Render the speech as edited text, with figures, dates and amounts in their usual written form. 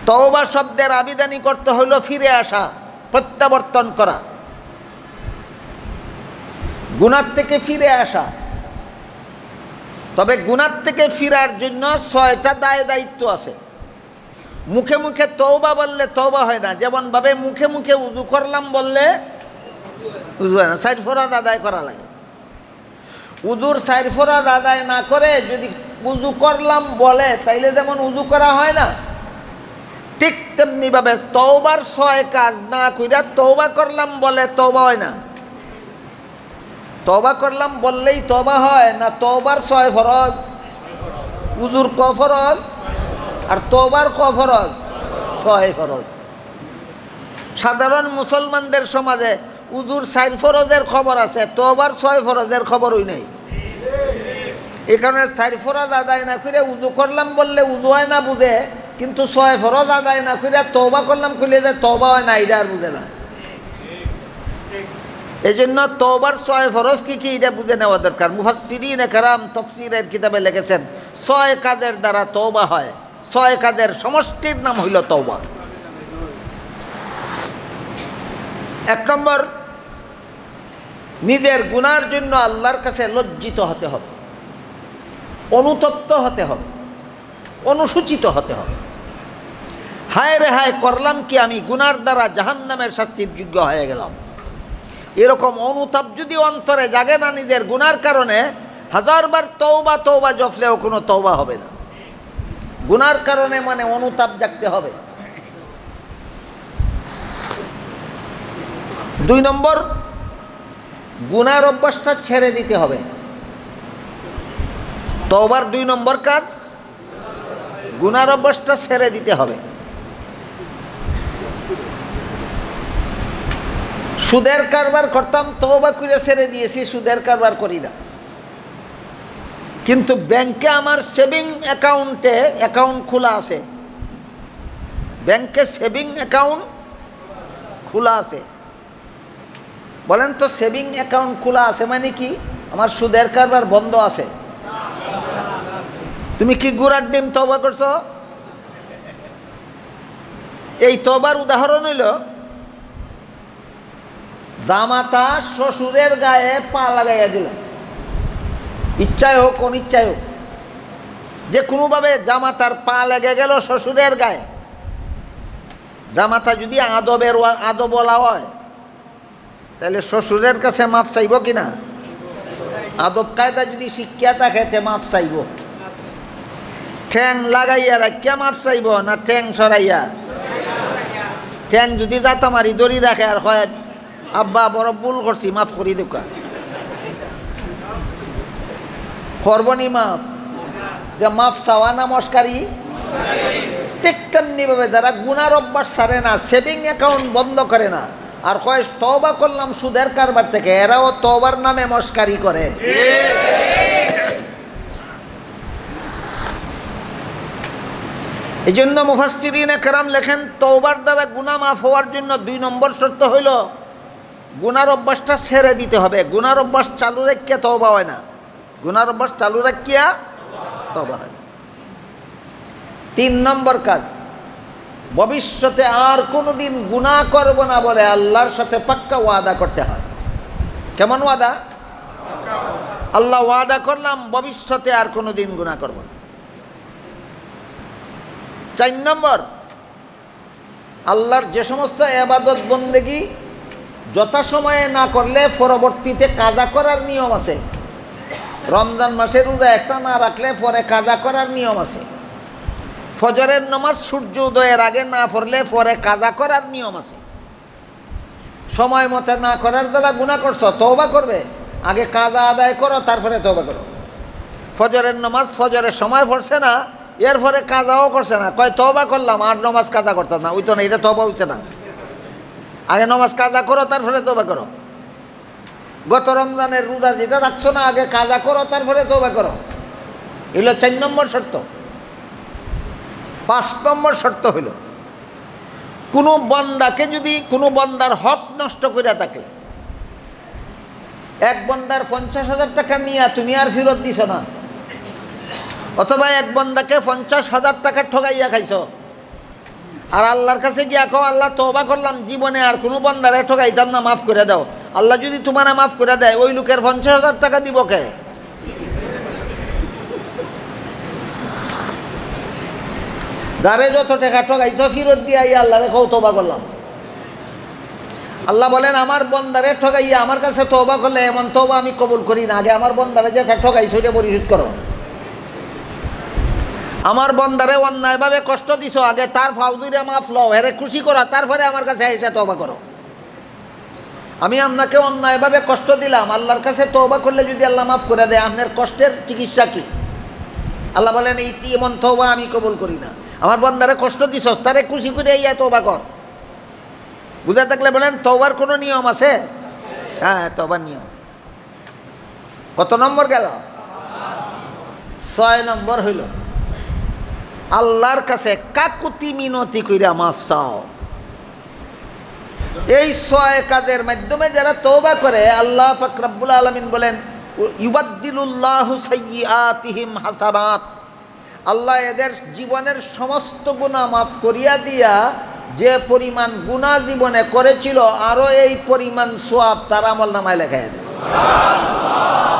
তওবা শব্দের আবিধানিক অর্থ হইল ফিরে আসা, প্রত্যাবর্তন করা, গুনাহ থেকে ফিরে আসা। তবে গুনাহ থেকে ফিরার জন্য 6টা দায়িত্ব আছে। মুখে মুখে তওবা বললে তওবা হয় না, যেমন ভাবে মুখে মুখে উযু করলাম বললে উযু হয় না, 4 ফরজ আদায় করা লাগে। উযুর 4 ফরজ আদায় না করে যদি উযু করলাম বলে তাইলে যেমন উযু করা হয় না, ঠিক তেমনি ভাবে তওবার 6 কাজ না কইরা তওবা করলাম বলে তওবা হয় না। তওবা করলাম বললেই তওবা হয় না, তওবার 6 ফরজ, উযুর ক ফরজ আর তওবার ক ফরজ, 6 ফরজ। সাধারণ মুসলমানদের সমাজে উযুর 4 ফরজের খবর আছে, তওবার 6 ফরজের খবরই নেই। এই কারণে 4 ফরজ আদায় না করে উযু করলাম বললে উযু হয় না বুঝে, কিন্তু 6 ফরজ আদায় না করে তওবা করলাম কইলে যে তওবা হয় না এটা আর বুঝে না। এই জন্য তওবার 6 ফরজ কি কি এটা বুঝে নেওয়া দরকার। মুফাসসিরিনে কেরাম তাফসীরের কিতাবে লিখেছেন 6 কাজের দ্বারা তওবা হয়, 6 কাজের সমষ্টির নাম হইল তওবা। 1 নম্বর, নিজের গুনার জন্য আল্লাহর কাছে লজ্জিত হতে হবে, অনুতপ্ত হতে হবে, অনুসূচিত হতে হবে। হায় রে হায়, করলাম কি আমি, গুনার দ্বারা জাহান্নামের শাস্তির যোগ্য হয়ে গেলাম। এরকম অনুতাপ যদি অন্তরে জাগে না নিজের গুনার কারণে, 1000 বার তওবা তওবা জপলেও কোনো তওবা হবে না। গুনার কারণে মানে অনুতাপ জাগতে হবে। 2 নম্বর, গুনার অভ্যাসটা ছেড়ে দিতে হবে। তওবার 2 নম্বর কাজ গুনার অভ্যাসটা ছেড়ে দিতে হবে। সুদের কারবার করতাম, তওবা করে ছেড়ে দিয়েছি, সুদের কারবার করি না। কিন্তু ব্যাংকে আমার সেভিং অ্যাকাউন্টে অ্যাকাউন্ট খোলা আছে, ব্যাংকে সেভিং অ্যাকাউন্ট খোলা আছে। বলেন তো, সেভিং অ্যাকাউন্ট খোলা আছে মানে কি? আমার সুদের কারবার বন্ধ আছে। তুমি কি গুড়ার ডিম তওবা করছো? এই তওবার উদাহরণ হইল জামাতা শ্বশুরের গায়ে পা লাগাইয়া দিল, ইচ্ছায় হোক অনিচ্ছায় হোক, যে কোনোভাবে জামাতার পা লেগে গেল শ্বশুরের গায়ে। জামাতা যদি আদবওয়ালা হয় তাহলে শ্বশুরের কাছে মাফ চাইব কিনা? আদব কায়দা যদি শিক্ষা থাকে তে মাফ চাইব। ঠ্যাং লাগাইয়া রাখিয়া মাফ চাইব না ঠ্যাং সরাইয়া? ঠ্যাং যদি যাতা মারি দড়ি রাখে আর হয় আব্বা বড় ভুল করছি মাফ করি দোকা, করবনি মাফ? যে মাফ চাওয়া না মস্কারি? ঠিক তেমনিভাবে যারা গুনার অভ্যাস ছাড়ে না, সেভিং অ্যাকাউন্ট বন্ধ করে না, আর কয় তওবা করলাম সুদের কারবার থেকে, এরাও তওবার নামে মস্কারি করে। এই জন্য মুফাসসিরিনে কেরাম লেখেন তওবার দ্বারা গুনাহ মাফ হওয়ার জন্য 2 নম্বর শর্ত হইল গুনার অভ্যাসটা ছেড়ে দিতে হবে। গুনার অভ্যাস চালু রাখিয়া তওবা হয় না, গুনার অভ্যাস চালু রাখিয়া তওবা হয় না। 3 নম্বর কাজ, ভবিষ্যতে আর কোনোদিন গুনাহ করব না বলে আল্লাহর সাথে পাক্কা ওয়াদা করতে হয়। কেমন ওয়াদা? আল্লাহ ওয়াদা করলাম ভবিষ্যতে আর কোনোদিন গুনাহ করব না। 4 নম্বর, আল্লাহর যে সমস্ত ইবাদত বন্দেগী যথাসময়ে না করলে পরবর্তীতে কাজা করার নিয়ম আছে। রমজান মাসে রোজা একটা না রাখলে পরে কাজা করার নিয়ম আছে। ফজরের নামাজ সূর্য উদয়ের আগে না পড়লে পরে কাজা করার নিয়ম আছে। সময় মতো না করার দ্বারা গুনাহ করছো, তওবা করবে, আগে কাজা আদায় করো তারপরে তওবা করো। ফজরের নামাজ ফজরের সময় পড়ছে না, এরপরে কাজাও করছে না, কয় তওবা করলাম আর নামাজ কাজা করতাম না, ওই তো না, এটা তওবা হচ্ছে না। আগে নামাজ কাজা করো তারপরে তওবা করো। গত রমজানের রোজা যেটা রাখছো না, আগে কাজা করো তারপরে তওবা করো। এগুলো 4 নম্বর শর্ত। 5 নম্বর শর্ত হইল কোনো বান্দাকে যদি কোনো বান্দার হক নষ্ট করে থাকে, এক বান্দার 50,000 টাকা নিয়ে তুমি আর ফেরত দিছ না, অথবা এক বান্দাকে 50,000 টাকা ঠগাইয়া খাইছ, আর আল্লাহর কাছে গিয়া কও আল্লাহ তওবা করলাম, জীবনে আর কোনো বান্দারে ঠকাইতাম না, মাফ করে দাও। আল্লাহ যদি তোমার মাফ করে দেয়, ওই লোকের 50,000 টাকা দিব কে? যারে যত টাকা ঠকাইতো ফিরত দিয়ে আল্লাহরে কও তওবা করলাম। আল্লাহ বলেন আমার বন্দারে ঠকাইয়া আমার কাছে তওবা করলে এমন তওবা আমি কবুল করি না, আগে আমার বন্দারে যে ঠকাইছো এটা পরিশোধ করো। আমার বন্দারে অন্যায়ভাবে কষ্ট দিছো, আগে তার ফাউদুরে মাফ লও, হেরে খুশি করো, তারপরে আমার কাছে এটা তওবা করো। আমি আপনাকে অন্যায়ভাবে কষ্ট দিলাম, আল্লাহর কাছে তওবা করলে যদি আল্লাহ মাফ করে দেয়, আপনার কষ্টের চিকিৎসা কি? আল্লাহ বলেন এই এমন তওবা আমি কবুল করি না। আমার বন্দারে কষ্ট দিছস, তারে খুশি করে ইয়া তওবা কর। বুঝা থাকলে বলেন তওবার কোনো নিয়ম আছে? হ্যাঁ, তওবার নিয়ম আছে। কত নম্বর গেল? 6 নম্বর হইল আল্লাহর কাছে কাকুতি মিনতি কইরা মাফ চাও। এই 6 কাজের মাধ্যমে যারা তওবা করে, আল্লাহ পাক রব্বুল আলামিন বলেন ইউবাদদিলুল্লাহু সাইয়্যাতিহিম হাসানাত, আল্লাহ এদের জীবনের সমস্ত গুনাহ মাফ করিয়া দিয়া যে পরিমাণ গুনাহ জীবনে করেছিল আরো এই পরিমাণ সওয়াব তার আমলনামায় লেখা আছে। সুবহানাল্লাহ।